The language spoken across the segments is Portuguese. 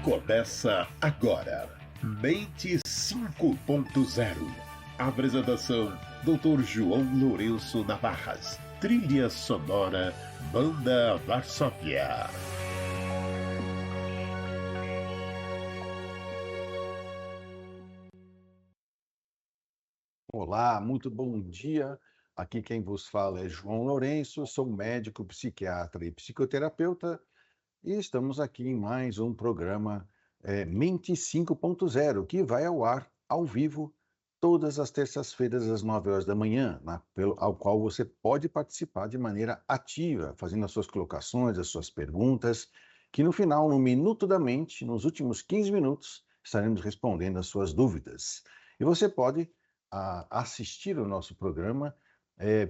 Começa agora, Mente 5.0. Apresentação, Dr. João Lourenço Navarras. Trilha sonora, Banda Varsóvia. Olá, muito bom dia. Aqui quem vos fala é João Lourenço, sou médico, psiquiatra e psicoterapeuta e estamos aqui em mais um programa Mente 5.0, que vai ao ar, ao vivo, todas as terças-feiras às 9 horas da manhã, ao qual você pode participar de maneira ativa, fazendo as suas colocações, as suas perguntas, que no final, no Minuto da Mente, nos últimos 15 minutos, estaremos respondendo as suas dúvidas. E você pode assistir o nosso programa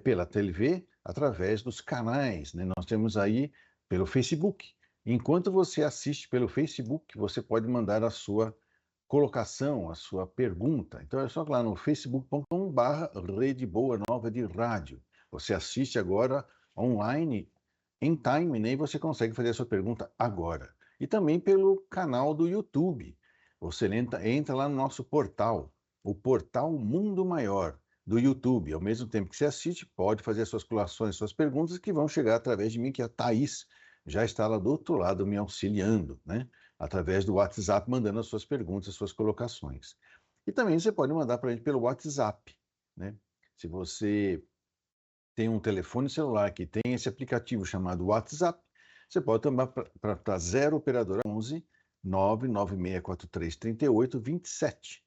pela TV, através dos canais, né? Nós temos aí pelo Facebook. Enquanto você assiste pelo Facebook, você pode mandar a sua colocação, a sua pergunta. Então é só lá no facebook.com/Rede Boa Nova de Rádio. Você assiste agora online, em time, né? E você consegue fazer a sua pergunta agora. E também pelo canal do YouTube. Você entra lá no nosso portal, o portal Mundo Maior do YouTube. Ao mesmo tempo que você assiste, pode fazer as suas colações, suas perguntas, que vão chegar através de mim, que é a Thaís já está lá do outro lado me auxiliando, né? Através do WhatsApp, mandando as suas perguntas, as suas colocações. E também você pode mandar para a gente pelo WhatsApp, né? Se você tem um telefone celular que tem esse aplicativo chamado WhatsApp, você pode tomar para 0 operadora 11 99643 3827.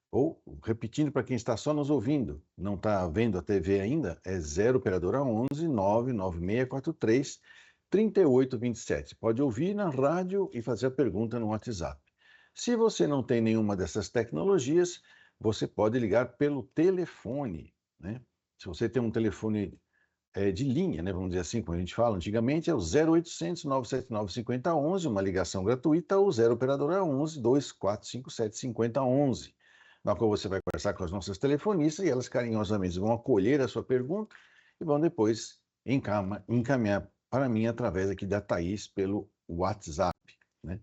Ou, repetindo para quem está só nos ouvindo, não está vendo a TV ainda, é 0 operadora 11 99643 3827. Pode ouvir na rádio e fazer a pergunta no WhatsApp. Se você não tem nenhuma dessas tecnologias, você pode ligar pelo telefone, né? Se você tem um telefone de linha, né, vamos dizer assim, como a gente fala, antigamente é o 0800 979 5011, uma ligação gratuita, ou 0 operadora 11 2457 5011, na qual você vai conversar com as nossas telefonistas e elas carinhosamente vão acolher a sua pergunta e vão depois encaminhar para mim através aqui da Thaís pelo WhatsApp, né?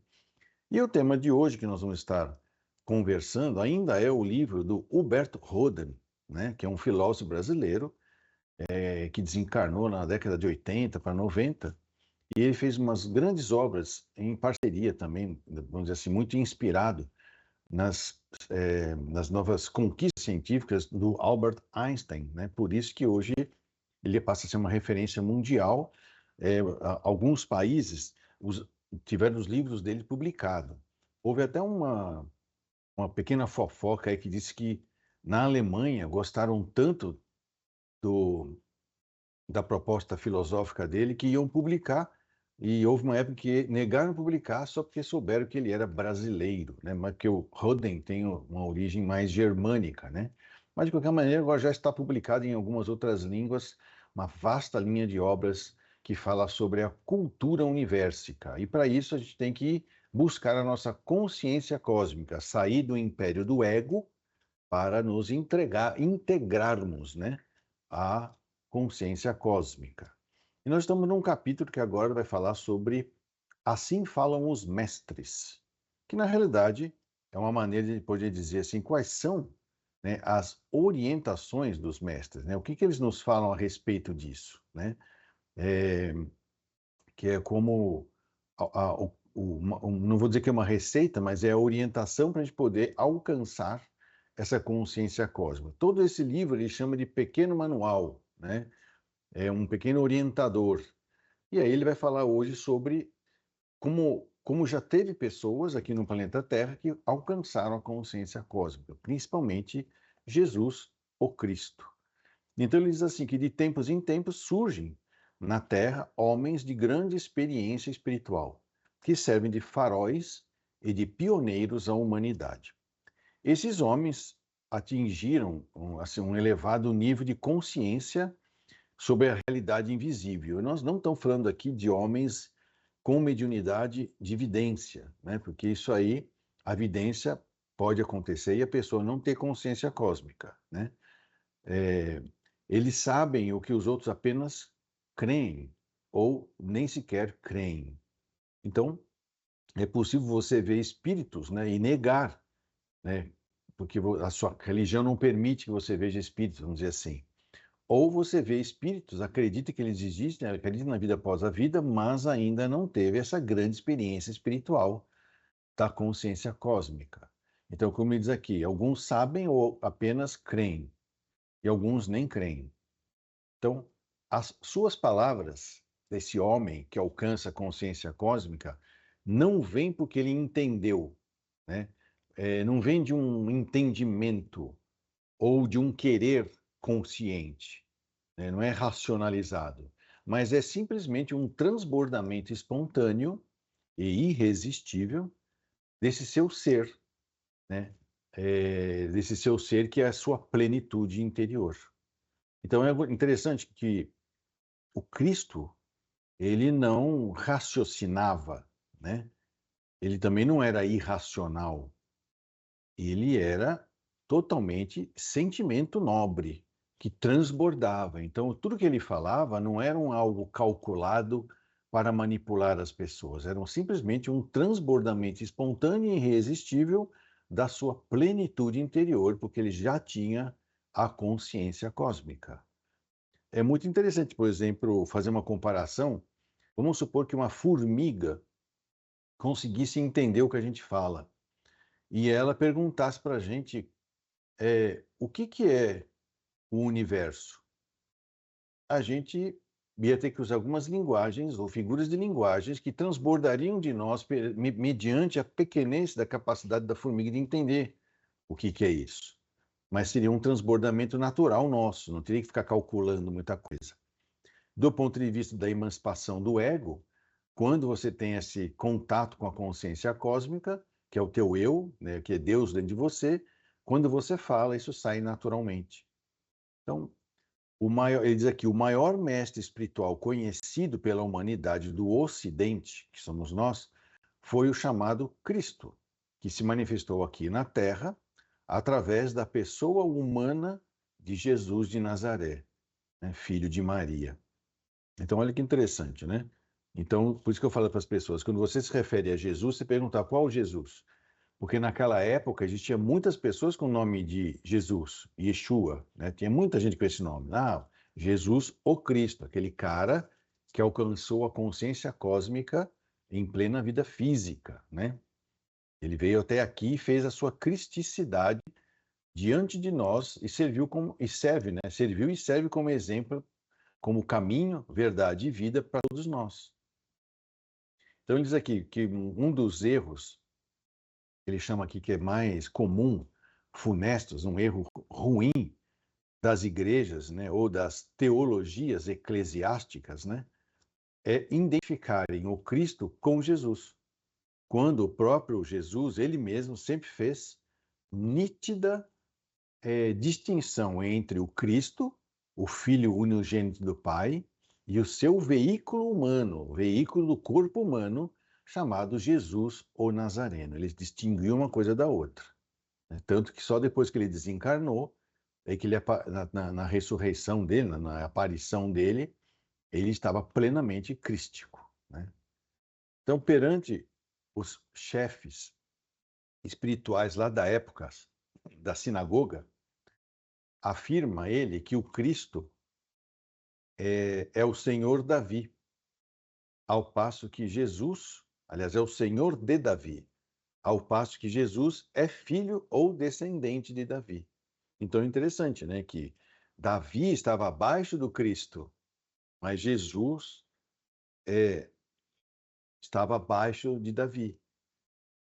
E o tema de hoje que nós vamos estar conversando ainda é o livro do Huberto Roden, né, que é um filósofo brasileiro, que desencarnou na década de 80 para 90, e ele fez umas grandes obras em parceria também, vamos dizer assim, muito inspirado nas novas conquistas científicas do Albert Einstein, né? Por isso que hoje ele passa a ser uma referência mundial. Alguns países tiveram os livros dele publicados. Houve até uma pequena fofoca aí que disse que na Alemanha gostaram tanto da proposta filosófica dele que iam publicar, e houve uma época que negaram publicar só porque souberam que ele era brasileiro, né? Mas que o Roden tem uma origem mais germânica, né? Mas de qualquer maneira agora já está publicado em algumas outras línguas uma vasta linha de obras que fala sobre a cultura universica. E para isso a gente tem que buscar a nossa consciência cósmica, sair do império do ego para nos integrarmos, né, à consciência cósmica. E nós estamos num capítulo que agora vai falar sobre Assim Falam os Mestres, que na realidade é uma maneira de poder dizer assim, quais são, né, as orientações dos mestres, né? O que eles nos falam a respeito disso, né? Que é como, não vou dizer que é uma receita, mas é a orientação para a gente poder alcançar essa consciência cósmica. Todo esse livro ele chama de pequeno manual, né? É um pequeno orientador. E aí ele vai falar hoje sobre como já teve pessoas aqui no planeta Terra que alcançaram a consciência cósmica, principalmente Jesus, o Cristo. Então ele diz assim que de tempos em tempos surgem na Terra homens de grande experiência espiritual, que servem de faróis e de pioneiros à humanidade. Esses homens atingiram assim, um elevado nível de consciência sobre a realidade invisível. E nós não estamos falando aqui de homens com mediunidade de vidência, né? Porque isso aí, a vidência pode acontecer e a pessoa não ter consciência cósmica, né? Eles sabem o que os outros apenas creem ou nem sequer creem. Então, é possível você ver espíritos, né, e negar, né, porque a sua religião não permite que você veja espíritos, vamos dizer assim. Ou você vê espíritos, acredita que eles existem, acredita na vida após a vida, mas ainda não teve essa grande experiência espiritual da consciência cósmica. Então, como ele diz aqui, alguns sabem ou apenas creem, e alguns nem creem. Então, as suas palavras desse homem que alcança a consciência cósmica não vêm porque ele entendeu, né? Não vem de um entendimento ou de um querer consciente, né? Não é racionalizado, mas é simplesmente um transbordamento espontâneo e irresistível desse seu ser, né? Desse seu ser que é a sua plenitude interior. Então é interessante que o Cristo, ele não raciocinava, né? Ele também não era irracional. Ele era totalmente sentimento nobre, que transbordava. Então, tudo que ele falava não era algo calculado para manipular as pessoas, era simplesmente um transbordamento espontâneo e irresistível da sua plenitude interior, porque ele já tinha a consciência cósmica. É muito interessante, por exemplo, fazer uma comparação. Vamos supor que uma formiga conseguisse entender o que a gente fala e ela perguntasse para a gente o que que é o universo. A gente ia ter que usar algumas linguagens ou figuras de linguagens que transbordariam de nós mediante a pequenez da capacidade da formiga de entender o que que é isso. Mas seria um transbordamento natural nosso, não teria que ficar calculando muita coisa. Do ponto de vista da emancipação do ego, quando você tem esse contato com a consciência cósmica, que é o teu eu, né, que é Deus dentro de você, quando você fala, isso sai naturalmente. Então, ele diz aqui, o maior mestre espiritual conhecido pela humanidade do Ocidente, que somos nós, foi o chamado Cristo, que se manifestou aqui na Terra através da pessoa humana de Jesus de Nazaré, né, filho de Maria. Então, olha que interessante, né? Então, por isso que eu falo para as pessoas, quando você se refere a Jesus, você pergunta qual Jesus? Porque naquela época existia muitas pessoas com o nome de Jesus, Yeshua, né? Tinha muita gente com esse nome. Ah, Jesus o Cristo, aquele cara que alcançou a consciência cósmica em plena vida física, né? Ele veio até aqui e fez a sua cristicidade diante de nós e serviu como e serve, né? Serviu e serve como exemplo, como caminho, verdade e vida para todos nós. Então ele diz aqui que um dos erros, ele chama aqui que é mais comum, funestos, um erro ruim das igrejas, né, ou das teologias eclesiásticas, né, é identificarem o Cristo com Jesus, quando o próprio Jesus, ele mesmo sempre fez nítida distinção entre o Cristo, o Filho unigênito do Pai, e o seu veículo humano, o veículo do corpo humano, chamado Jesus ou Nazareno. Ele distinguiu uma coisa da outra, né? Tanto que só depois que ele desencarnou, é que ele, na ressurreição dele, na aparição dele, ele estava plenamente crístico, né? Então, perante os chefes espirituais lá da época da sinagoga, afirma ele que o Cristo é o Senhor Davi, ao passo que Jesus, aliás, é o Senhor de Davi, ao passo que Jesus é filho ou descendente de Davi. Então é interessante, né, que Davi estava abaixo do Cristo, mas Jesus estava abaixo de Davi,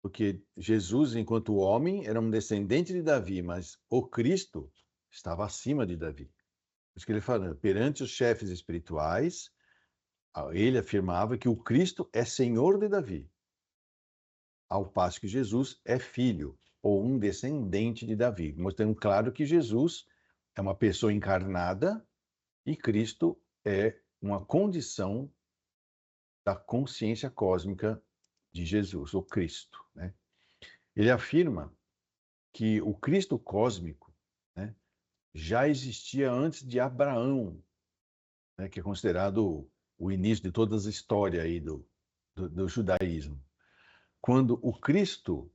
porque Jesus, enquanto homem, era um descendente de Davi, mas o Cristo estava acima de Davi. Por isso que ele fala, perante os chefes espirituais, ele afirmava que o Cristo é Senhor de Davi, ao passo que Jesus é filho ou um descendente de Davi, mostrando claro que Jesus é uma pessoa encarnada e Cristo é uma condição da consciência cósmica de Jesus, o Cristo, né? Ele afirma que o Cristo cósmico, né, já existia antes de Abraão, né, que é considerado o início de toda a história aí do judaísmo. quando o Cristo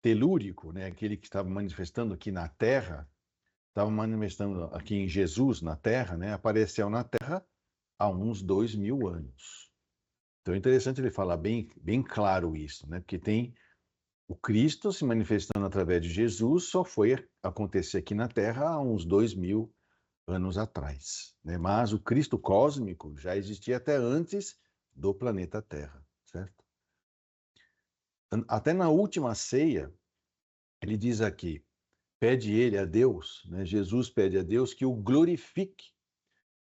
telúrico, né, aquele que estava manifestando aqui na Terra, estava manifestando aqui em Jesus na Terra, né, apareceu na Terra há uns 2000 anos. Então é interessante ele falar bem claro isso, né, porque tem o Cristo se manifestando através de Jesus, só foi acontecer aqui na Terra há uns 2000 anos atrás, né? Mas o Cristo cósmico já existia até antes do planeta Terra, certo? Até na última ceia, ele diz aqui, pede ele a Deus, né? Jesus pede a Deus que o glorifique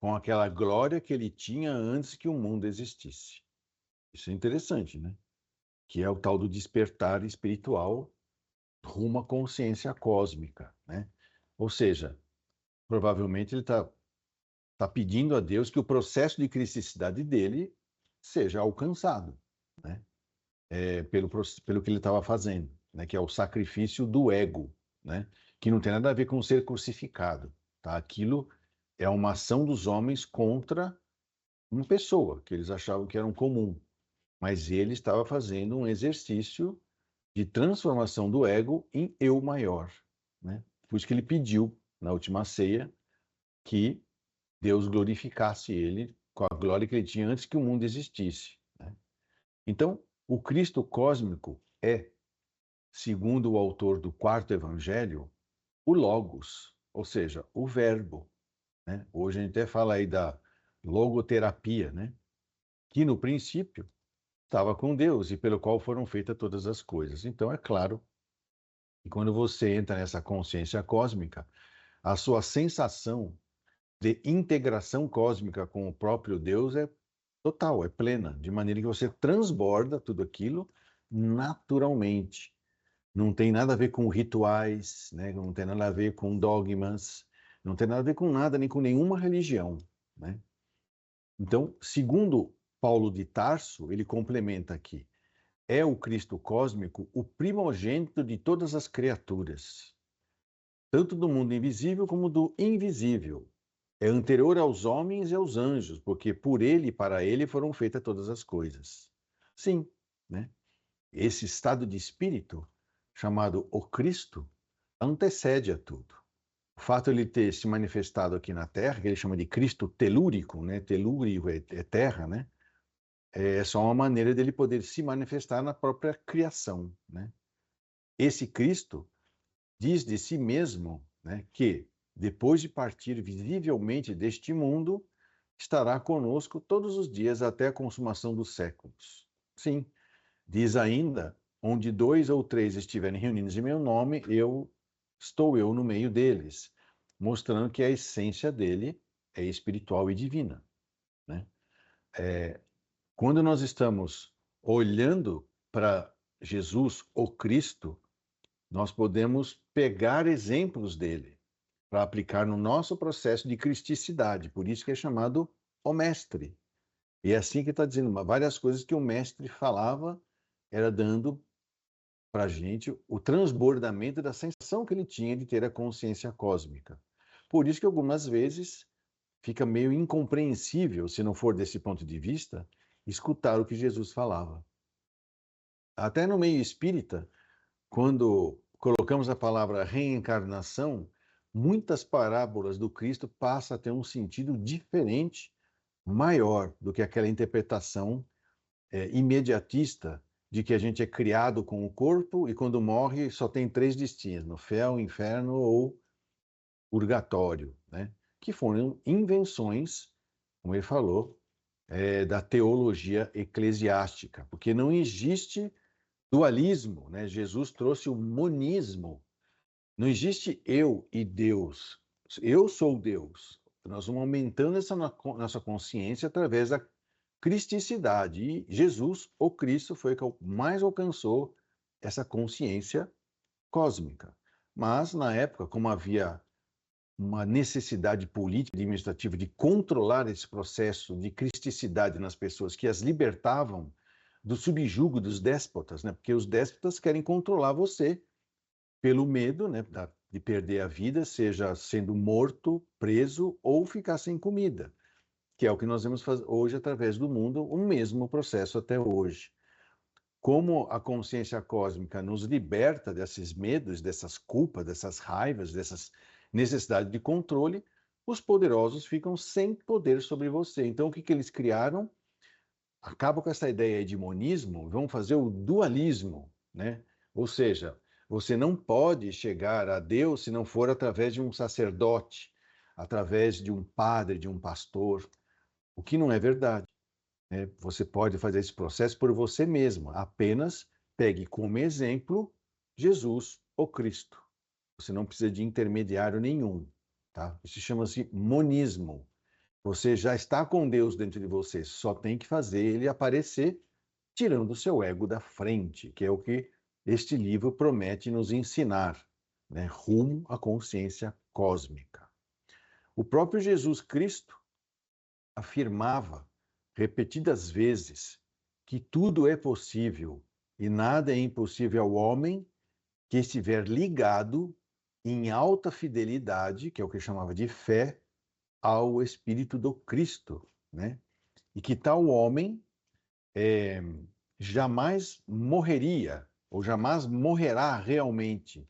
com aquela glória que ele tinha antes que o mundo existisse. Isso é interessante, né? Que é o tal do despertar espiritual rumo à consciência cósmica, né? Ou seja, provavelmente ele está pedindo a Deus que o processo de cristicidade dele seja alcançado, né? Pelo que ele estava fazendo, né? Que é o sacrifício do ego, né? Que não tem nada a ver com ser crucificado, tá? Aquilo é uma ação dos homens contra uma pessoa que eles achavam que era um comum, mas ele estava fazendo um exercício de transformação do ego em eu maior, né? Por isso que ele pediu na última ceia que Deus glorificasse ele com a glória que ele tinha antes que o mundo existisse, né? Então, o Cristo cósmico é, segundo o autor do quarto evangelho, o Logos, ou seja, o Verbo, né? Hoje a gente até fala aí da logoterapia, né? Que no princípio estava com Deus e pelo qual foram feitas todas as coisas. Então, é claro que quando você entra nessa consciência cósmica, a sua sensação de integração cósmica com o próprio Deus é total, é plena, de maneira que você transborda tudo aquilo naturalmente. Não tem nada a ver com rituais, né? Não tem nada a ver com dogmas, não tem nada a ver com nada, nem com nenhuma religião, né? Então, segundo Paulo de Tarso, ele complementa aqui, é o Cristo cósmico o primogênito de todas as criaturas, tanto do mundo invisível como do invisível. É anterior aos homens e aos anjos, porque por ele e para ele foram feitas todas as coisas. Sim, né? Esse estado de espírito, chamado o Cristo, antecede a tudo. O fato de ele ter se manifestado aqui na Terra, que ele chama de Cristo telúrico, né? Telúrico é terra, né? É só uma maneira dele poder se manifestar na própria criação, né? Esse Cristo diz de si mesmo, né, que depois de partir visivelmente deste mundo, estará conosco todos os dias até a consumação dos séculos. Sim, diz ainda, onde 2 ou 3 estiverem reunidos em meu nome, estou eu no meio deles, mostrando que a essência dele é espiritual e divina, né? Quando nós estamos olhando para Jesus, o Cristo, nós podemos pegar exemplos dele para aplicar no nosso processo de cristicidade. Por isso que é chamado o mestre. E é assim que está dizendo, várias coisas que o mestre falava, era dando para a gente o transbordamento da sensação que ele tinha de ter a consciência cósmica. Por isso que algumas vezes fica meio incompreensível, se não for desse ponto de vista, escutar o que Jesus falava. Até no meio espírita, quando colocamos a palavra reencarnação, muitas parábolas do Cristo passam a ter um sentido diferente, maior do que aquela interpretação imediatista de que a gente é criado com o corpo e quando morre só tem 3 destinos, no céu, inferno ou purgatório, né? Que foram invenções, como ele falou, da teologia eclesiástica, porque não existe dualismo, né? Jesus trouxe o monismo. Não existe eu e Deus. Eu sou Deus. Nós vamos aumentando essa nossa consciência através da cristicidade. E Jesus, o Cristo, foi o que mais alcançou essa consciência cósmica. Mas, na época, como havia uma necessidade política e administrativa de controlar esse processo de cristicidade nas pessoas que as libertavam do subjugo dos déspotas, né? Porque os déspotas querem controlar você pelo medo, né, de perder a vida, seja sendo morto, preso ou ficar sem comida, que é o que nós vemos hoje através do mundo, o mesmo processo até hoje. como a consciência cósmica nos liberta desses medos, dessas culpas, dessas raivas, dessas necessidades de controle, os poderosos ficam sem poder sobre você. Então, o que eles criaram? Acaba com essa ideia de monismo, vão fazer o dualismo, né? Ou seja, você não pode chegar a Deus se não for através de um sacerdote, através de um padre, de um pastor, o que não é verdade, né? Você pode fazer esse processo por você mesmo, apenas pegue como exemplo Jesus ou Cristo. Você não precisa de intermediário nenhum, tá? Isso chama-se monismo. Você já está com Deus dentro de você, só tem que fazer ele aparecer, tirando o seu ego da frente, que é o que este livro promete nos ensinar, né? Rumo à consciência cósmica. O próprio Jesus Cristo afirmava repetidas vezes que tudo é possível e nada é impossível ao homem que estiver ligado em alta fidelidade, que é o que chamava de fé, ao Espírito do Cristo, né? E que tal homem jamais morreria, ou jamais morrerá realmente,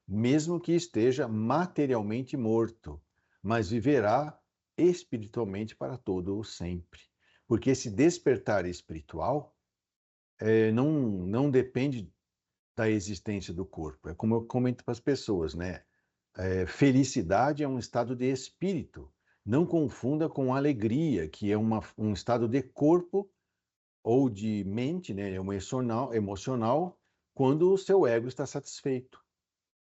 mesmo que esteja materialmente morto, mas viverá espiritualmente para todo o sempre. Porque esse despertar espiritual não depende da existência do corpo. É como eu comento para as pessoas, né? Felicidade é um estado de espírito. Não confunda com alegria, que é um estado de corpo ou de mente, né, emocional, quando o seu ego está satisfeito.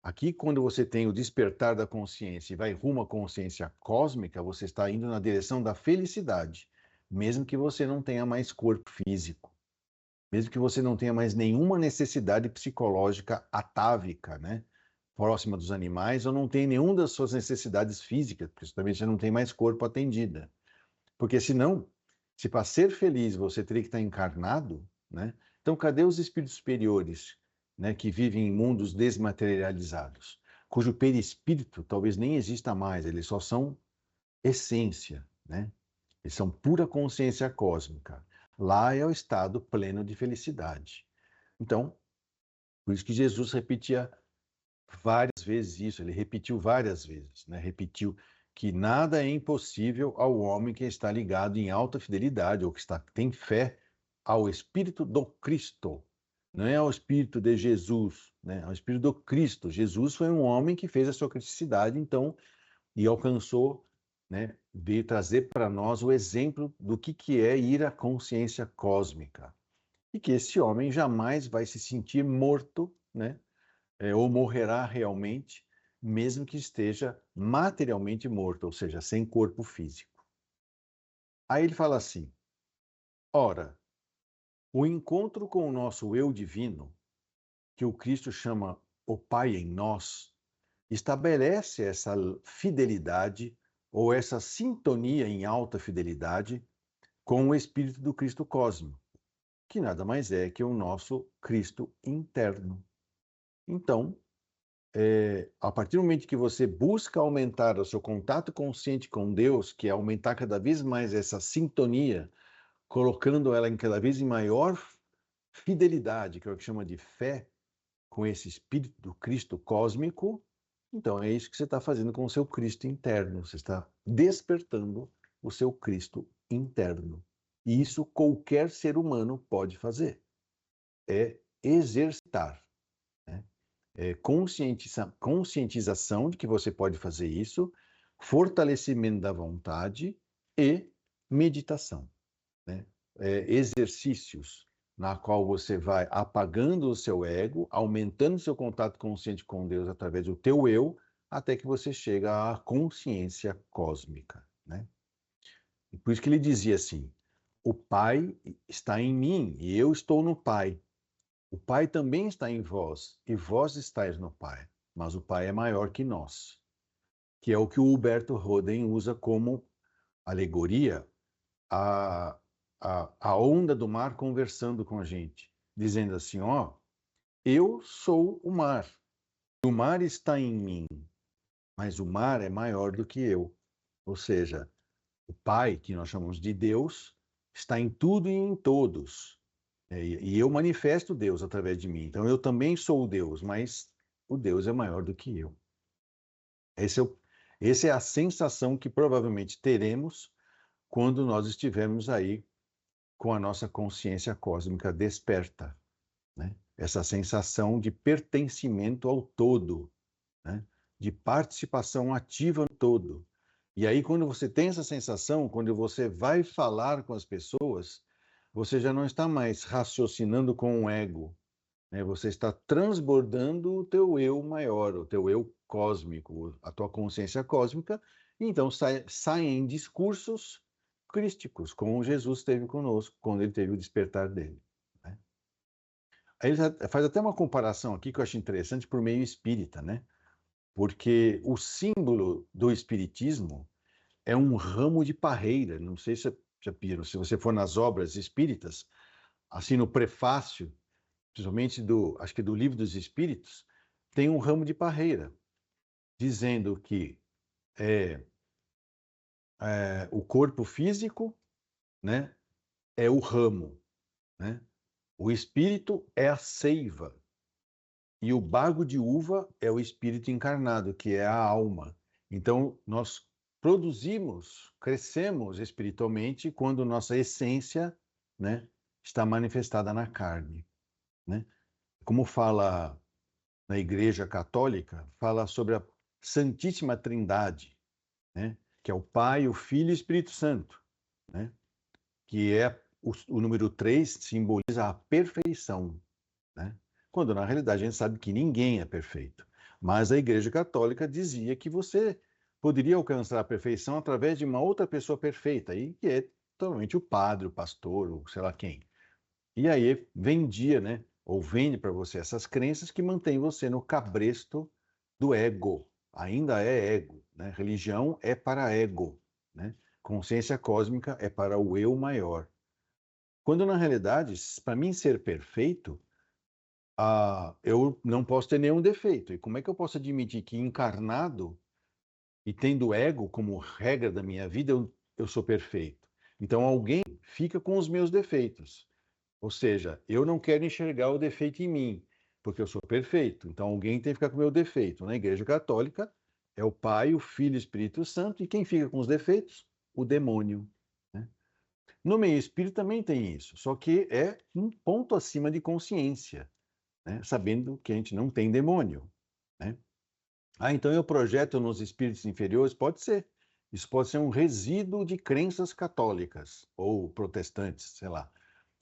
Aqui, quando você tem o despertar da consciência e vai rumo à consciência cósmica, você está indo na direção da felicidade, mesmo que você não tenha mais corpo físico, mesmo que você não tenha mais nenhuma necessidade psicológica atávica, né, próxima dos animais, ou não tenha nenhuma das suas necessidades físicas, porque também você não tem mais corpo atendida. Porque senão, se para ser feliz você teria que estar encarnado, né? Então cadê os espíritos superiores, né, que vivem em mundos desmaterializados, cujo perispírito talvez nem exista mais, eles só são essência, né? Eles são pura consciência cósmica. Lá é o estado pleno de felicidade. Então, por isso que Jesus repetia várias vezes isso, ele repetiu várias vezes, né? Repetiu que nada é impossível ao homem que está ligado em alta fidelidade ou que tem fé ao Espírito do Cristo. Não é ao Espírito de Jesus, né? Ao Espírito do Cristo. Jesus foi um homem que fez a sua criticidade, então, e alcançou, né? Veio trazer para nós o exemplo do que é ir à consciência cósmica. E que esse homem jamais vai se sentir morto, né? Ou morrerá realmente, mesmo que esteja materialmente morto, ou seja, sem corpo físico. Aí ele fala assim: ora, o encontro com o nosso eu divino, que o Cristo chama o Pai em nós, estabelece essa fidelidade ou essa sintonia em alta fidelidade com o Espírito do Cristo cósmico, que nada mais é que o nosso Cristo interno. Então, a partir do momento que você busca aumentar o seu contato consciente com Deus, que é aumentar cada vez mais essa sintonia, colocando ela em cada vez maior fidelidade, que é o que chama de fé, com esse espírito do Cristo cósmico, então é isso que você está fazendo com o seu Cristo interno. Você está despertando o seu Cristo interno. E isso qualquer ser humano pode fazer. É exercitar, né? Conscientização de que você pode fazer isso, fortalecimento da vontade e meditação, né? Exercícios na qual você vai apagando o seu ego, aumentando seu contato consciente com Deus através do teu eu, até que você chega à consciência cósmica, né? E por isso que ele dizia assim: o Pai está em mim e eu estou no Pai. O Pai também está em vós, e vós estáis no Pai, mas o Pai é maior que nós, que é o que o Huberto Roden usa como alegoria a, a onda do mar conversando com a gente, dizendo assim, ó, eu sou o mar está em mim, mas o mar é maior do que eu. Ou seja, o Pai, que nós chamamos de Deus, está em tudo e em todos. E eu manifesto Deus através de mim. Então eu também sou o Deus, mas o Deus é maior do que eu. Esse é o, essa é a sensação que provavelmente teremos quando nós estivermos aí com a nossa consciência cósmica desperta, né? Essa sensação de pertencimento ao todo, né? De participação ativa no todo. E aí, quando você tem essa sensação, quando você vai falar com as pessoas, você já não está mais raciocinando com o ego, né? Você está transbordando o teu eu maior, o teu eu cósmico, a tua consciência cósmica, e então saem discursos crísticos, como Jesus teve conosco, quando ele teve o despertar dele, né? Aí ele faz até uma comparação aqui que eu acho interessante por meio espírita, né? Porque o símbolo do espiritismo é um ramo de parreira. Não sei se já viram, se você for nas obras espíritas, assim no prefácio, principalmente acho que do Livro dos Espíritos, tem um ramo de parreira, dizendo que o corpo físico, né, é o ramo, né? O espírito é a seiva e o bago de uva é o espírito encarnado, que é a alma. Então, nós produzimos, crescemos espiritualmente quando nossa essência, né, está manifestada na carne, né? Como fala na Igreja Católica, fala sobre a Santíssima Trindade, né? Que é o Pai, o Filho e o Espírito Santo, né? Que é o número 3 simboliza a perfeição, né? Quando na realidade a gente sabe que ninguém é perfeito. Mas a Igreja Católica dizia que você poderia alcançar a perfeição através de uma outra pessoa perfeita, e que é totalmente o padre, o pastor, ou sei lá quem. E aí vendia, né? Ou vende para você essas crenças que mantêm você no cabresto do ego. Ainda é ego, né? Religião é para ego, né? Consciência cósmica é para o eu maior. Quando na realidade, para mim ser perfeito, eu não posso ter nenhum defeito. E como é que eu posso admitir que encarnado e tendo ego como regra da minha vida, eu sou perfeito? Então alguém fica com os meus defeitos. Ou seja, eu não quero enxergar o defeito em mim, porque eu sou perfeito. Então alguém tem que ficar com o meu defeito. Na Igreja Católica é o Pai, o Filho e o Espírito Santo, e quem fica com os defeitos? O demônio, né? No meio espírito também tem isso, só que é um ponto acima de consciência, né? Sabendo que a gente não tem demônio, né? Então eu projeto nos espíritos inferiores? Pode ser. Isso pode ser um resíduo de crenças católicas ou protestantes, sei lá.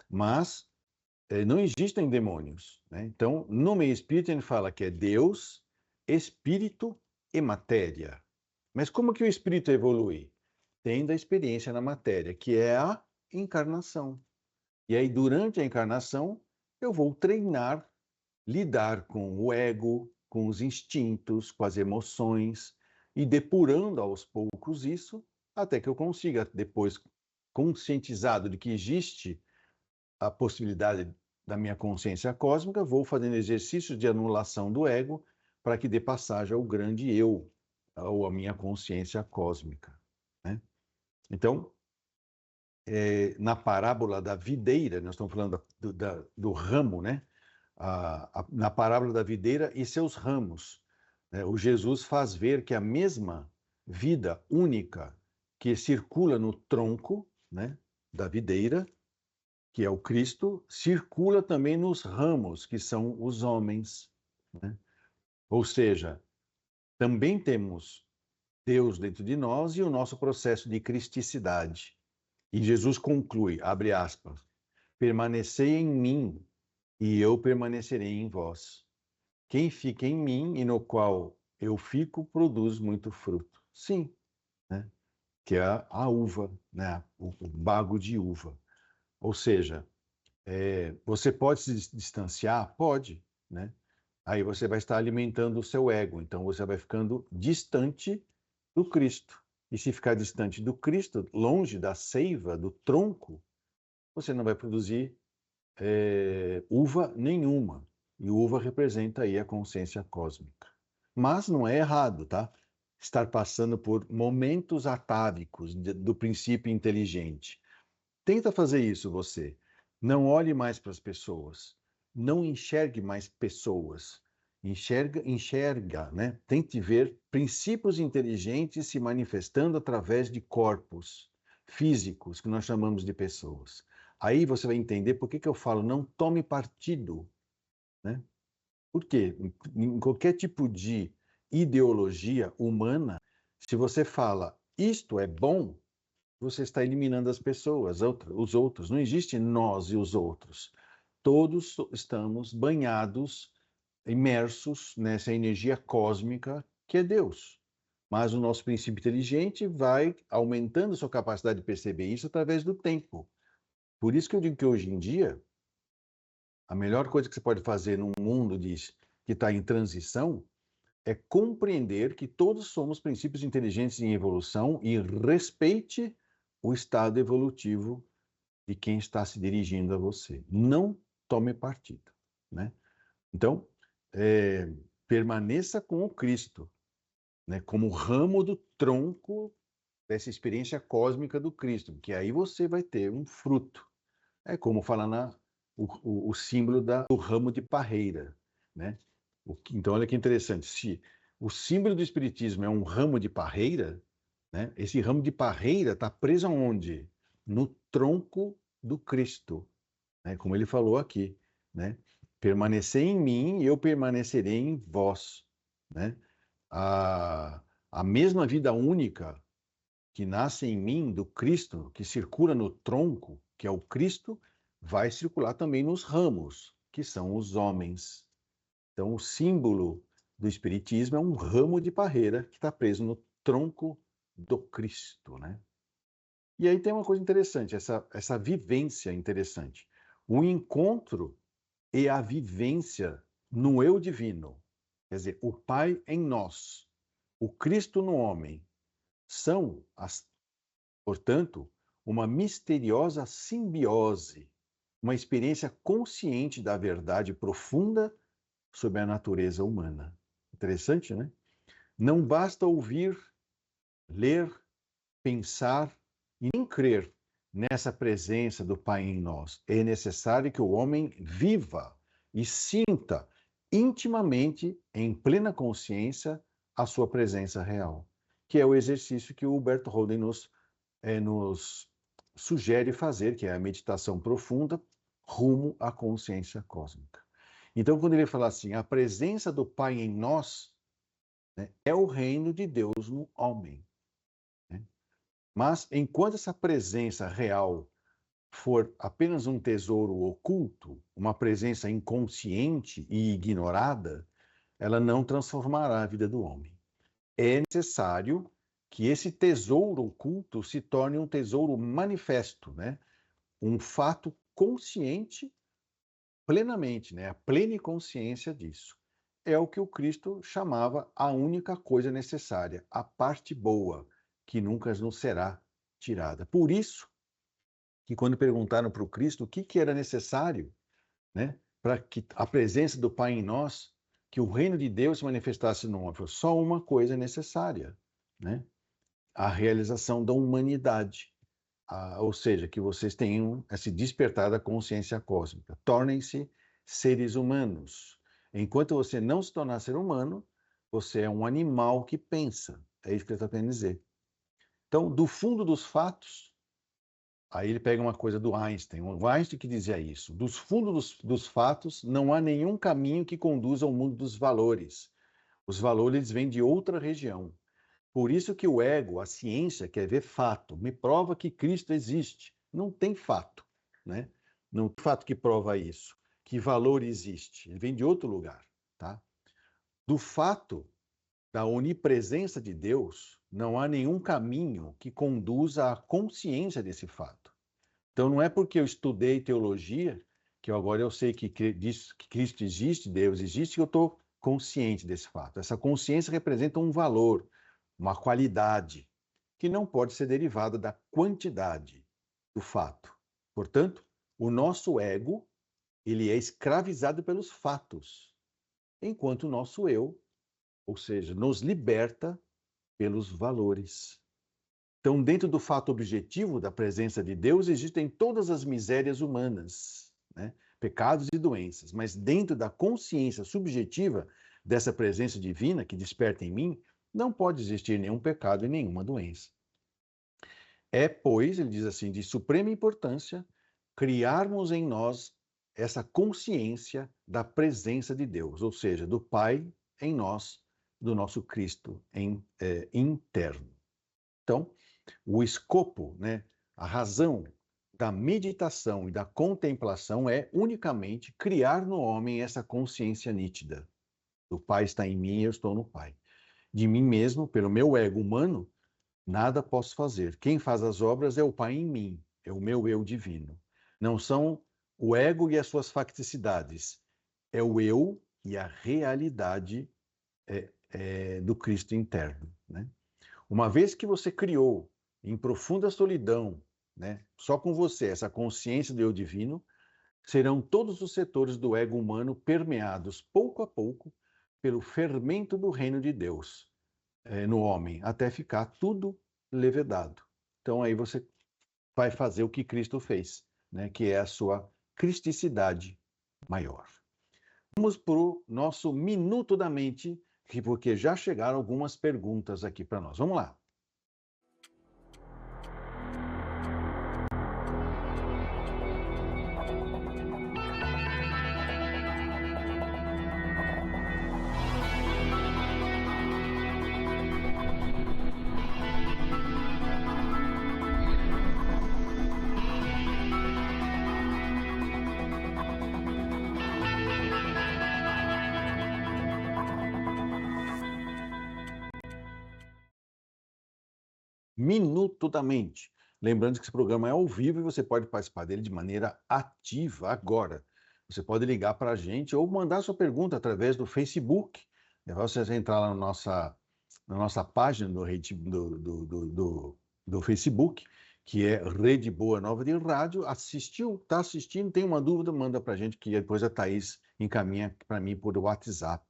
Mas não existem demônios, né? Então, no meio espírita, ele fala que é Deus, espírito e matéria. Mas como que o espírito evolui? Tendo a experiência na matéria, que é a encarnação. E aí, durante a encarnação, eu vou treinar, lidar com o ego, com os instintos, com as emoções, e depurando aos poucos isso, até que eu consiga, depois, conscientizado de que existe a possibilidade da minha consciência cósmica, vou fazendo exercícios de anulação do ego para que dê passagem ao grande eu, ou à minha consciência cósmica, né? Então, na parábola da videira, nós estamos falando do ramo, né? Na parábola da videira e seus ramos, né? O Jesus faz ver que a mesma vida única que circula no tronco, né, da videira, que é o Cristo, circula também nos ramos, que são os homens, né? Ou seja, também temos Deus dentro de nós e o nosso processo de cristicidade. E Jesus conclui, abre aspas, permanecei em mim e eu permanecerei em vós. Quem fica em mim e no qual eu fico, produz muito fruto. Sim, né? Que é a uva, né? O bago de uva. Ou seja, você pode se distanciar? Pode, né? Aí você vai estar alimentando o seu ego, então você vai ficando distante do Cristo. E se ficar distante do Cristo, longe da seiva, do tronco, você não vai produzir uva nenhuma. E uva representa aí a consciência cósmica. Mas não é errado, tá? Estar passando por momentos atávicos do princípio inteligente. Tenta fazer isso você. Não olhe mais para as pessoas. Não enxergue mais pessoas. Enxerga, né? Tente ver princípios inteligentes se manifestando através de corpos físicos, que nós chamamos de pessoas. Aí você vai entender por que eu falo não tome partido, né? Por quê? Em qualquer tipo de ideologia humana, se você fala isto é bom, você está eliminando as pessoas, os outros. Não existe nós e os outros. Todos estamos banhados, imersos nessa energia cósmica que é Deus. Mas o nosso princípio inteligente vai aumentando sua capacidade de perceber isso através do tempo. Por isso que eu digo que hoje em dia, a melhor coisa que você pode fazer num mundo que está em transição é compreender que todos somos princípios inteligentes em evolução e respeite o estado evolutivo de quem está se dirigindo a você. Não tome partido, né? Então, permaneça com o Cristo, né? Como ramo do tronco dessa experiência cósmica do Cristo, que aí você vai ter um fruto. É como falar o símbolo do ramo de parreira, né? Então, olha que interessante. Se o símbolo do Espiritismo é um ramo de parreira, né? Esse ramo de parreira está preso aonde? No tronco do Cristo, né? Como ele falou aqui, né? Permanecer em mim e eu permanecerei em vós, né? A mesma vida única que nasce em mim do Cristo, que circula no tronco, que é o Cristo, vai circular também nos ramos, que são os homens. Então, o símbolo do Espiritismo é um ramo de parreira que está preso no tronco do Cristo, né? E aí tem uma coisa interessante, essa vivência interessante. O encontro e a vivência no eu divino, quer dizer, o Pai em nós, o Cristo no homem, são, portanto, uma misteriosa simbiose, uma experiência consciente da verdade profunda sobre a natureza humana. Interessante, né? Não basta ouvir, ler, pensar e nem crer nessa presença do Pai em nós. É necessário que o homem viva e sinta intimamente, em plena consciência, a sua presença real, que é o exercício que o Huberto Holden nos sugere fazer, que é a meditação profunda rumo à consciência cósmica. Então, quando ele fala assim, a presença do Pai em nós, né, é o reino de Deus no homem. Né? Mas, enquanto essa presença real for apenas um tesouro oculto, uma presença inconsciente e ignorada, ela não transformará a vida do homem. É necessário que esse tesouro oculto se torne um tesouro manifesto, né? Um fato consciente plenamente, né? A plena consciência disso. É o que o Cristo chamava a única coisa necessária, a parte boa, que nunca nos será tirada. Por isso que quando perguntaram para o Cristo o que era necessário, né, para que a presença do Pai em nós, que o reino de Deus se manifestasse no homem, só uma coisa necessária, né? A realização da humanidade. Ou seja, que vocês tenham esse despertar da consciência cósmica. Tornem-se seres humanos. Enquanto você não se tornar ser humano, você é um animal que pensa. É isso que ele está querendo dizer. Então, do fundo dos fatos, aí ele pega uma coisa do Einstein, o Einstein que dizia isso. Dos fundos dos fatos, não há nenhum caminho que conduza ao mundo dos valores. Os valores vêm de outra região. Por isso que o ego, a ciência, quer ver fato. Me prova que Cristo existe. Não tem fato, né? Não tem fato que prova isso. Que valor existe. Ele vem de outro lugar, tá? Do fato da onipresença de Deus, não há nenhum caminho que conduza à consciência desse fato. Então não é porque eu estudei teologia, que agora eu sei que Cristo existe, Deus existe, que eu estou consciente desse fato. Essa consciência representa um valor, uma qualidade, que não pode ser derivada da quantidade do fato. Portanto, o nosso ego, ele é escravizado pelos fatos, enquanto o nosso eu, ou seja, nos liberta pelos valores. Então, dentro do fato objetivo da presença de Deus, existem todas as misérias humanas, né? Pecados e doenças, mas dentro da consciência subjetiva dessa presença divina que desperta em mim, não pode existir nenhum pecado e nenhuma doença. É, pois, ele diz assim, de suprema importância criarmos em nós essa consciência da presença de Deus, ou seja, do Pai em nós, do nosso Cristo interno. Então, o escopo, né, a razão da meditação e da contemplação é unicamente criar no homem essa consciência nítida. O Pai está em mim e eu estou no Pai. De mim mesmo, pelo meu ego humano, nada posso fazer. Quem faz as obras é o Pai em mim, é o meu eu divino. Não são o ego e as suas facticidades, é o eu e a realidade do Cristo interno, né? Uma vez que você criou em profunda solidão, né, só com você, essa consciência do eu divino, serão todos os setores do ego humano permeados pouco a pouco pelo fermento do reino de Deus no homem, até ficar tudo levedado. Então aí você vai fazer o que Cristo fez, né, que é a sua cristicidade maior. Vamos para o nosso Minuto da Mente, porque já chegaram algumas perguntas aqui para nós. Vamos lá. Minuto da Mente. Lembrando que esse programa é ao vivo e você pode participar dele de maneira ativa agora. Você pode ligar para a gente ou mandar sua pergunta através do Facebook. É só você entrar lá na nossa página do Facebook, que é Rede Boa Nova de Rádio. Assistiu, está assistindo, tem uma dúvida, manda para a gente, que depois a Thaís encaminha para mim por WhatsApp.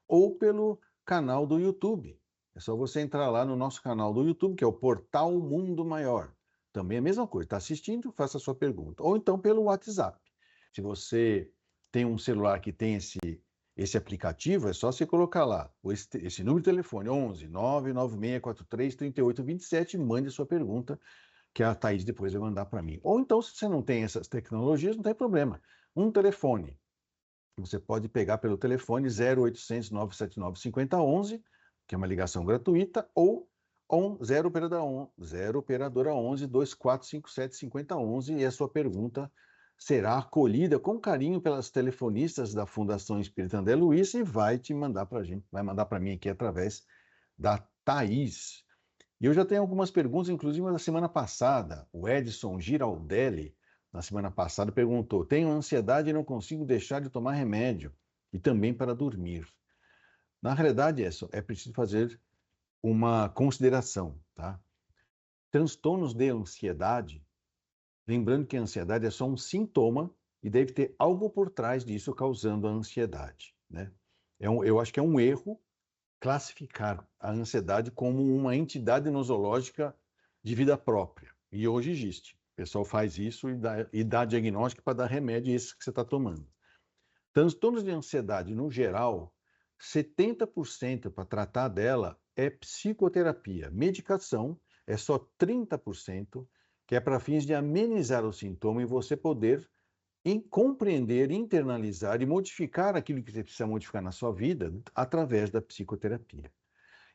Ou pelo canal do YouTube. É só você entrar lá no nosso canal do YouTube, que é o Portal Mundo Maior. Também é a mesma coisa. Está assistindo, faça a sua pergunta. Ou então pelo WhatsApp. Se você tem um celular que tem esse aplicativo, é só você colocar lá esse número de telefone, 11 99643 3827, e mande a sua pergunta, que a Thaís depois vai mandar para mim. Ou então, se você não tem essas tecnologias, não tem problema. Um telefone. Você pode pegar pelo telefone 0800 979 5011, que é uma ligação gratuita, ou 0 operadora 11 2457 5011, e a sua pergunta será acolhida com carinho pelas telefonistas da Fundação Espírita André Luiz e vai te mandar para a gente, vai mandar para mim aqui através da Thaís. E eu já tenho algumas perguntas, inclusive na semana passada, o Edson Giraldelli, na semana passada, perguntou: tenho ansiedade e não consigo deixar de tomar remédio, e também para dormir. Na realidade, é preciso fazer uma consideração, tá? Transtornos de ansiedade, lembrando que a ansiedade é só um sintoma e deve ter algo por trás disso causando a ansiedade, né? Eu acho que é um erro classificar a ansiedade como uma entidade nosológica de vida própria. E hoje existe. O pessoal faz isso e dá diagnóstico para dar remédio, esse que você está tomando. Transtornos de ansiedade, no geral, 70% para tratar dela é psicoterapia. Medicação é só 30%, que é para fins de amenizar o sintoma e você poder compreender, internalizar e modificar aquilo que você precisa modificar na sua vida através da psicoterapia.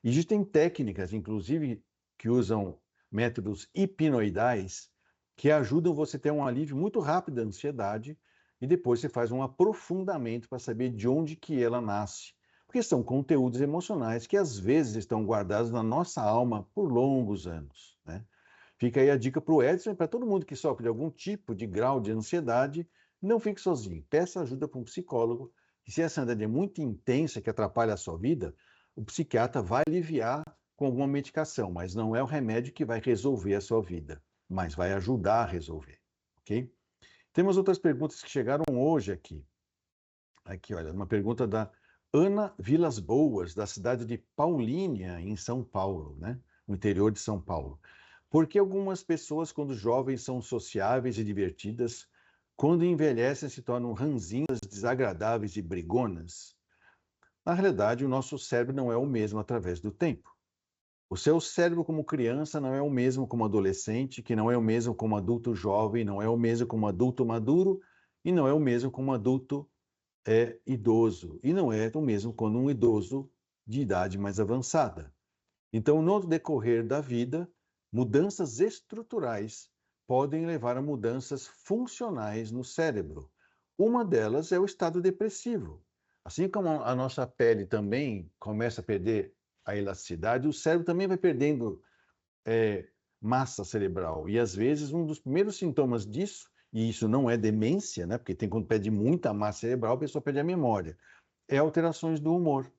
Existem técnicas, inclusive, que usam métodos hipnoidais que ajudam você a ter um alívio muito rápido da ansiedade e depois você faz um aprofundamento para saber de onde que ela nasce. Porque são conteúdos emocionais que às vezes estão guardados na nossa alma por longos anos, né? Fica aí a dica para o Edson e para todo mundo que sofre de algum tipo de grau de ansiedade, não fique sozinho. Peça ajuda para um psicólogo. E se essa ansiedade é muito intensa, que atrapalha a sua vida, o psiquiatra vai aliviar com alguma medicação, mas não é o remédio que vai resolver a sua vida, mas vai ajudar a resolver, ok? Temos outras perguntas que chegaram hoje aqui. Aqui, olha, uma pergunta da Ana Vilas Boas, da cidade de Paulínia, em São Paulo, né? No interior de São Paulo. Por que algumas pessoas, quando jovens, são sociáveis e divertidas, quando envelhecem se tornam ranzinhas, desagradáveis e brigonas? Na realidade, o nosso cérebro não é o mesmo através do tempo. O seu cérebro como criança não é o mesmo como adolescente, que não é o mesmo como adulto jovem, não é o mesmo como adulto maduro e não é o mesmo como adulto idoso. E não é o mesmo quando um idoso de idade mais avançada. Então, no decorrer da vida, mudanças estruturais podem levar a mudanças funcionais no cérebro. Uma delas é o estado depressivo. Assim como a nossa pele também começa a perder a elasticidade, o cérebro também vai perdendo massa cerebral. E às vezes um dos primeiros sintomas disso, e isso não é demência, né? Porque tem quando perde muita massa cerebral, a pessoa perde a memória, é alterações do humor.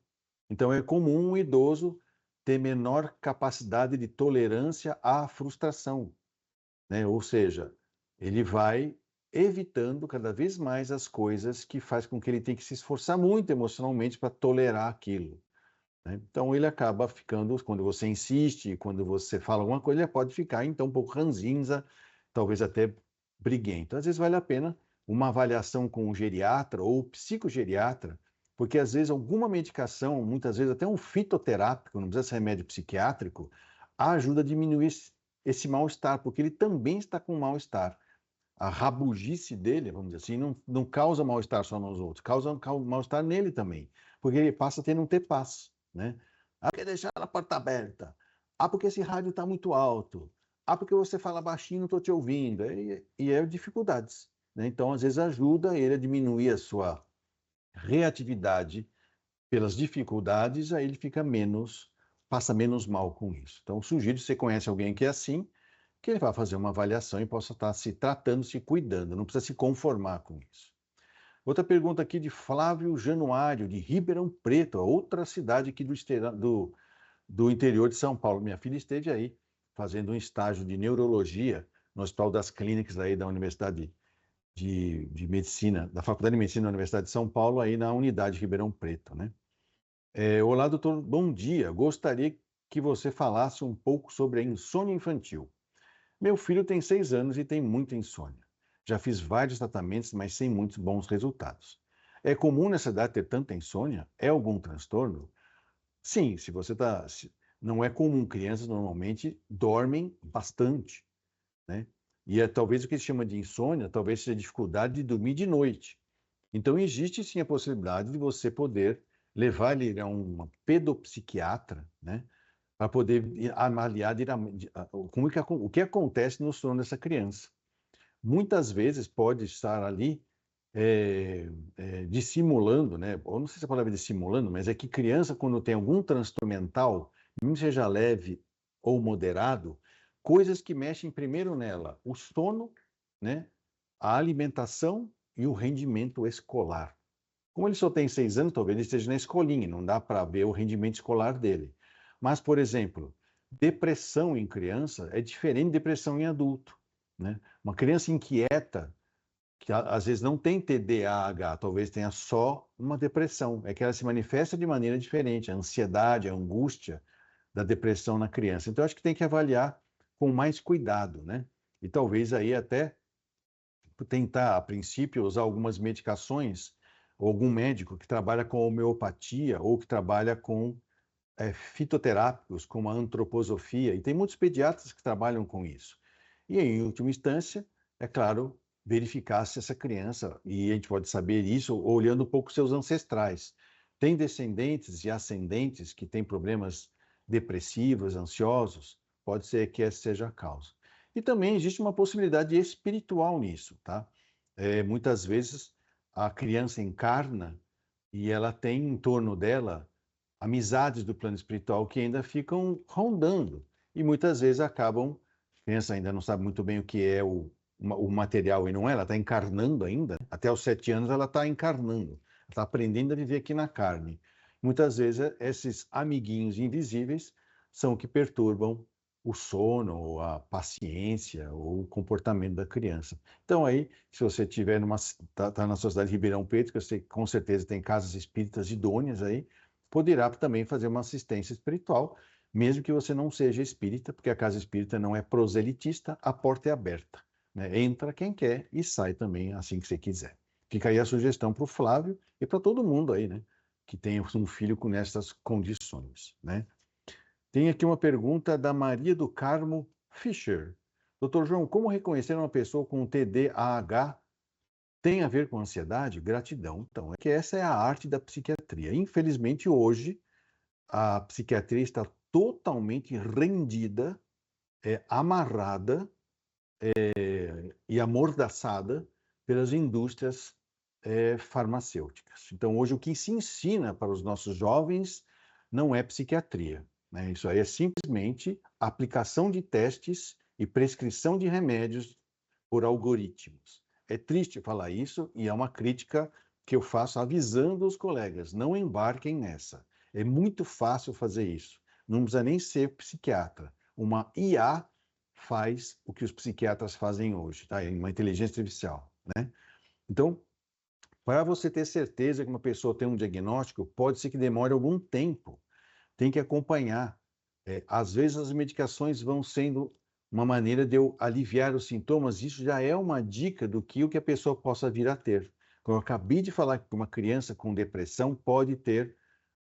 Então é comum um idoso ter menor capacidade de tolerância à frustração, né? Ou seja, ele vai evitando cada vez mais as coisas que faz com que ele tenha que se esforçar muito emocionalmente para tolerar aquilo, né? Então ele acaba ficando, quando você insiste, quando você fala alguma coisa, ele pode ficar então um pouco ranzinza, talvez até briguento. Às vezes vale a pena uma avaliação com um geriatra ou psicogeriatra, porque às vezes alguma medicação, muitas vezes até um fitoterápico, não precisa ser remédio psiquiátrico, ajuda a diminuir esse mal-estar, porque ele também está com mal-estar. A rabugice dele, vamos dizer assim, não causa mal-estar só nos outros, causa mal-estar nele também, porque ele passa a não ter paz, né? Ah, porque deixar a porta aberta. Ah, porque esse rádio está muito alto. Ah, porque você fala baixinho, não estou te ouvindo. E é dificuldades, né? Então, às vezes, ajuda ele a diminuir a sua reatividade pelas dificuldades, aí ele fica passa menos mal com isso. Então, sugiro, se você conhece alguém que é assim, que ele vá fazer uma avaliação e possa estar se tratando, se cuidando, não precisa se conformar com isso. Outra pergunta aqui de Flávio Januário, de Ribeirão Preto, outra cidade aqui do interior de São Paulo. Minha filha esteve aí fazendo um estágio de neurologia no Hospital das Clínicas aí da Universidade de Medicina, da Faculdade de Medicina da Universidade de São Paulo, aí na unidade Ribeirão Preto, né? Olá, doutor, bom dia. Gostaria que você falasse um pouco sobre a insônia infantil. Meu filho tem 6 anos e tem muita insônia. Já fiz vários tratamentos, mas sem muitos bons resultados. É comum nessa idade ter tanta insônia? É algum transtorno? Sim, se você está. Não é comum, crianças normalmente dormem bastante, né? E talvez o que se chama de insônia, talvez seja dificuldade de dormir de noite. Então, existe sim a possibilidade de você poder levar ele a uma pedopsiquiatra, né? Para poder avaliar o que acontece no sono dessa criança. Muitas vezes pode estar ali dissimulando, né? Ou não sei se a palavra é dissimulando, mas é que criança, quando tem algum transtorno mental, mesmo seja leve ou moderado, coisas que mexem primeiro nela, o sono, né? A alimentação e o rendimento escolar. Como ele só tem 6 anos, talvez ele esteja na escolinha, não dá para ver o rendimento escolar dele. Mas, por exemplo, depressão em criança é diferente de depressão em adulto, né? Uma criança inquieta, que às vezes não tem TDAH, talvez tenha só uma depressão, é que ela se manifesta de maneira diferente, a ansiedade, a angústia da depressão na criança. Então, acho que tem que avaliar com mais cuidado, né? E talvez aí até tentar, a princípio, usar algumas medicações, ou algum médico que trabalha com homeopatia ou que trabalha com fitoterápicos, como a antroposofia, e tem muitos pediatras que trabalham com isso. E, em última instância, é claro, verificar se essa criança, e a gente pode saber isso olhando um pouco seus ancestrais, tem descendentes e ascendentes que têm problemas depressivos, ansiosos, pode ser que essa seja a causa. E também existe uma possibilidade espiritual nisso, tá? Muitas vezes a criança encarna e ela tem em torno dela amizades do plano espiritual que ainda ficam rondando e muitas vezes acabam, a criança ainda não sabe muito bem o que é o material e não é, ela está encarnando ainda, até os 7 anos ela está encarnando, está aprendendo a viver aqui na carne. Muitas vezes esses amiguinhos invisíveis são o que perturbam o sono, ou a paciência, ou o comportamento da criança. Então aí, se você tiver tá na sociedade de Ribeirão Preto, que eu sei que com certeza tem casas espíritas idôneas aí, poderá também fazer uma assistência espiritual, mesmo que você não seja espírita, porque a casa espírita não é proselitista, a porta é aberta, né? Entra quem quer e sai também assim que você quiser. Fica aí a sugestão para o Flávio e para todo mundo aí, né? Que tem um filho com essas condições, né? Tem aqui uma pergunta da Maria do Carmo Fischer. Doutor João, como reconhecer uma pessoa com TDAH tem a ver com ansiedade? Gratidão. Então, é que essa é a arte da psiquiatria. Infelizmente, hoje, a psiquiatria está totalmente rendida, amarrada e amordaçada pelas indústrias farmacêuticas. Então, hoje, o que se ensina para os nossos jovens não é psiquiatria, né? Isso aí é simplesmente aplicação de testes e prescrição de remédios por algoritmos. É triste falar isso e é uma crítica que eu faço avisando os colegas, não embarquem nessa. É muito fácil fazer isso. Não precisa nem ser psiquiatra. Uma IA faz o que os psiquiatras fazem hoje, tá? Uma inteligência artificial, né? Então, para você ter certeza que uma pessoa tem um diagnóstico, pode ser que demore algum tempo. Tem que acompanhar. Às vezes as medicações vão sendo uma maneira de eu aliviar os sintomas, isso já é uma dica do que o que a pessoa possa vir a ter. Como eu acabei de falar que uma criança com depressão pode ter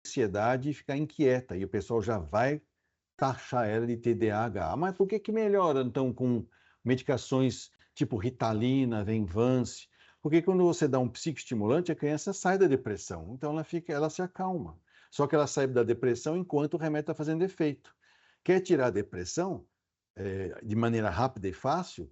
ansiedade e ficar inquieta, e o pessoal já vai taxar ela de TDAH. Mas por que que melhora, então, com medicações tipo Ritalina, Venvance? Porque quando você dá um psicoestimulante, a criança sai da depressão, então ela se acalma. Só que ela sai da depressão enquanto o remédio está fazendo efeito. Quer tirar a depressão de maneira rápida e fácil?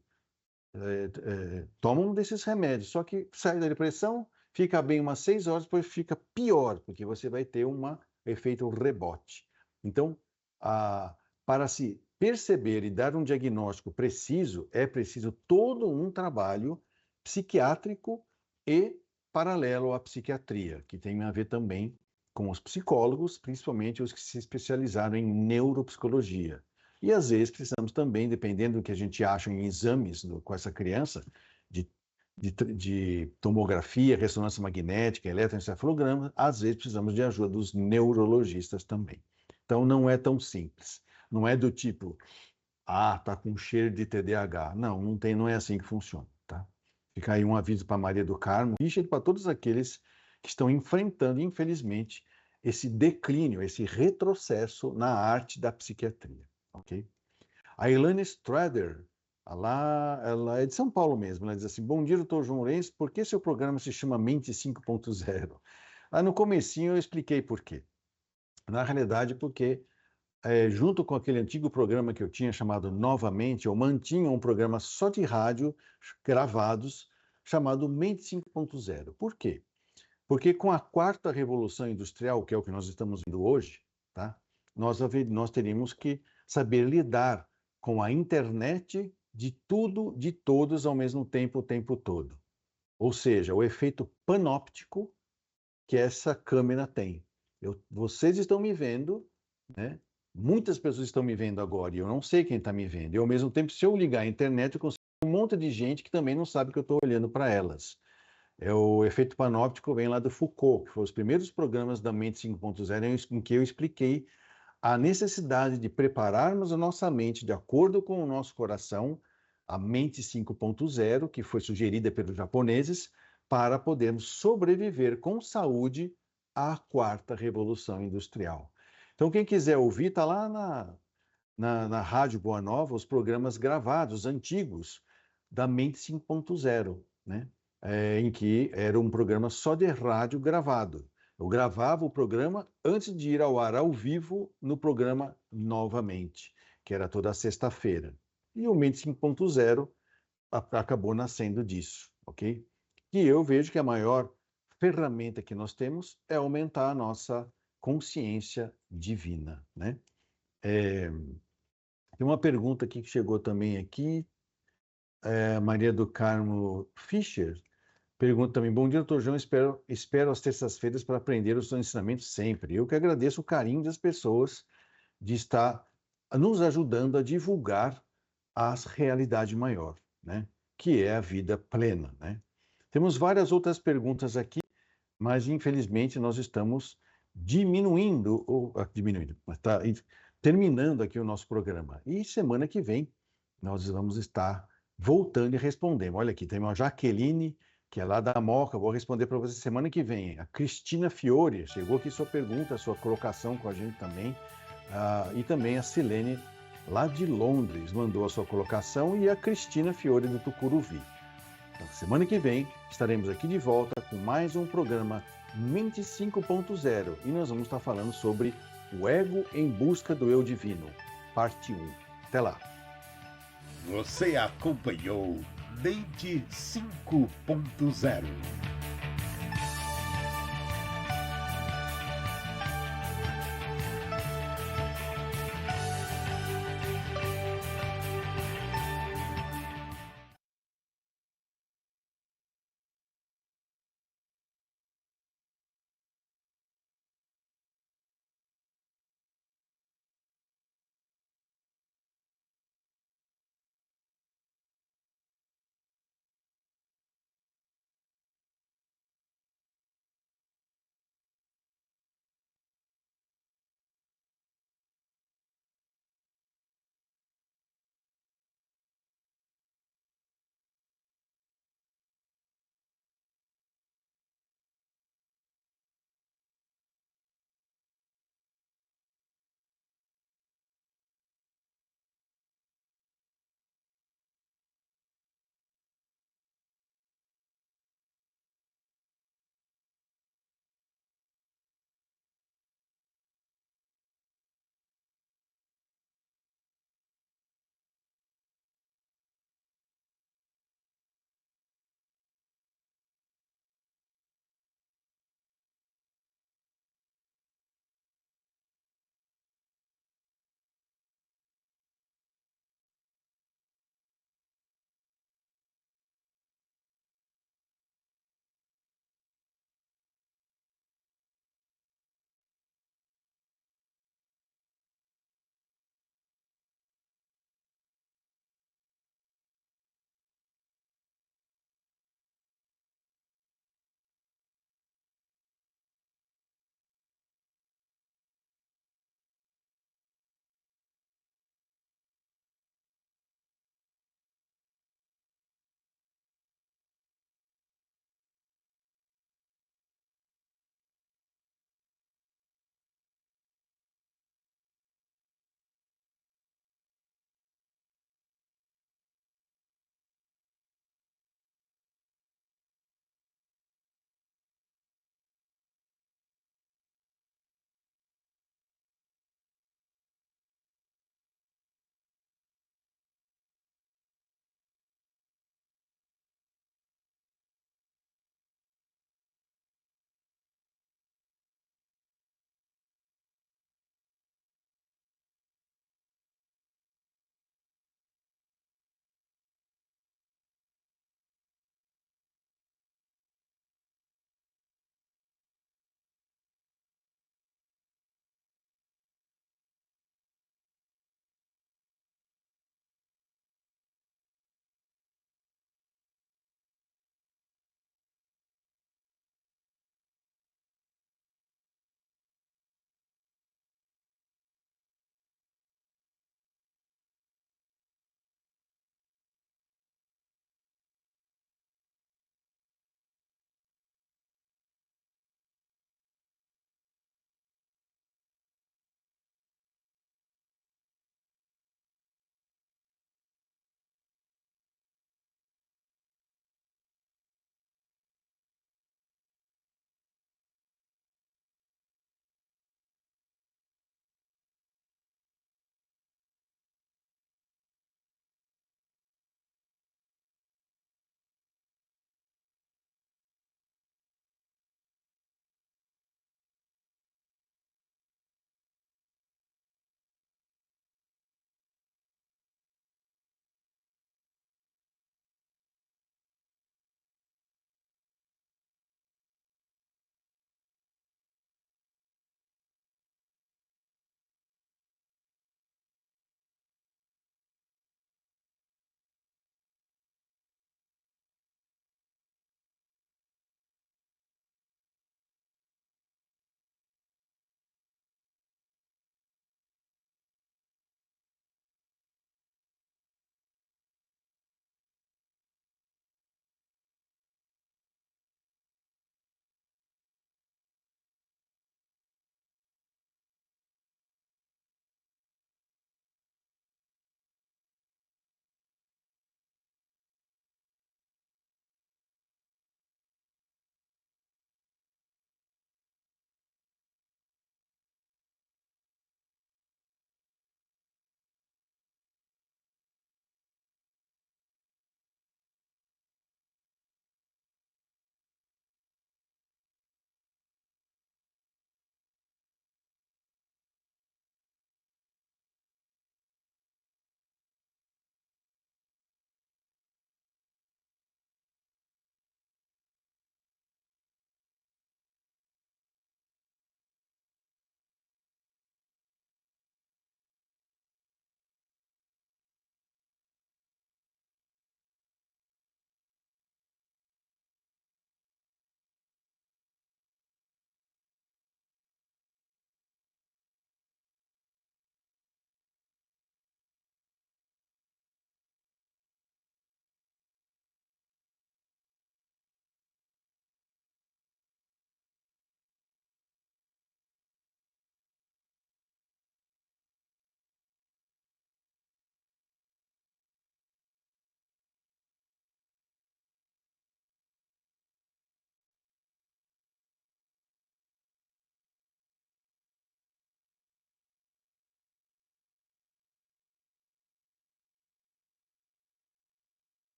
Toma um desses remédios. Só que sai da depressão, fica bem umas 6 horas, depois fica pior, porque você vai ter um efeito rebote. Então, para se perceber e dar um diagnóstico preciso, é preciso todo um trabalho psiquiátrico e paralelo à psiquiatria, que tem a ver também com os psicólogos, principalmente os que se especializaram em neuropsicologia. E às vezes precisamos também, dependendo do que a gente acha em exames com essa criança, de tomografia, ressonância magnética, eletroencefalograma, às vezes precisamos de ajuda dos neurologistas também. Então não é tão simples. Não é do tipo, tá com cheiro de TDAH. Não, não é assim que funciona, tá? Fica aí um aviso para Maria do Carmo e para todos aqueles que estão enfrentando, infelizmente, esse declínio, esse retrocesso na arte da psiquiatria, ok? A Ilane Strader, ela é de São Paulo mesmo, ela diz assim, bom dia, doutor João Lourenço, por que seu programa se chama Mente 5.0? Lá no comecinho eu expliquei por quê. Na realidade, porque junto com aquele antigo programa que eu tinha chamado Novamente, eu mantinha um programa só de rádio, gravados, chamado Mente 5.0. Por quê? Porque com a quarta revolução industrial, que é o que nós estamos vendo hoje, tá? Nós teríamos que saber lidar com a internet de tudo, de todos ao mesmo tempo, o tempo todo. Ou seja, o efeito panóptico que essa câmera tem. Vocês estão me vendo, né? Muitas pessoas estão me vendo agora e eu não sei quem está me vendo. E ao mesmo tempo, se eu ligar a internet, eu consigo um monte de gente que também não sabe que eu estou olhando para elas. O efeito panóptico vem lá do Foucault, que foi os primeiros programas da Mente 5.0 em que eu expliquei a necessidade de prepararmos a nossa mente de acordo com o nosso coração, a Mente 5.0, que foi sugerida pelos japoneses, para podermos sobreviver com saúde à quarta revolução industrial. Então, quem quiser ouvir, está lá na Rádio Boa Nova, os programas gravados, antigos, da Mente 5.0, né? Em que era um programa só de rádio gravado. Eu gravava o programa antes de ir ao ar ao vivo no programa Novamente, que era toda sexta-feira. E o Mente 5.0 acabou nascendo disso, ok? E eu vejo que a maior ferramenta que nós temos é aumentar a nossa consciência divina, né? Tem uma pergunta aqui que chegou também aqui, Maria do Carmo Fischer pergunta também, bom dia, doutor João, espero às terças-feiras para aprender os seus ensinamentos sempre. Eu que agradeço o carinho das pessoas de estar nos ajudando a divulgar a realidade maior, né? Que é a vida plena, né? Temos várias outras perguntas aqui, mas infelizmente nós estamos diminuindo, terminando aqui o nosso programa. E semana que vem nós vamos estar voltando e respondendo. Olha aqui, tem uma Jaqueline, que é lá da Moca, vou responder para você semana que vem. A Cristina Fiore, chegou aqui sua pergunta, sua colocação com a gente também. E também a Silene, lá de Londres, mandou a sua colocação, e a Cristina Fiore, do Tucuruvi. Então, semana que vem estaremos aqui de volta com mais um programa Mente 5.0 e nós vamos estar falando sobre o ego em busca do eu divino, parte 1. Até lá. Você acompanhou Mente 5.0.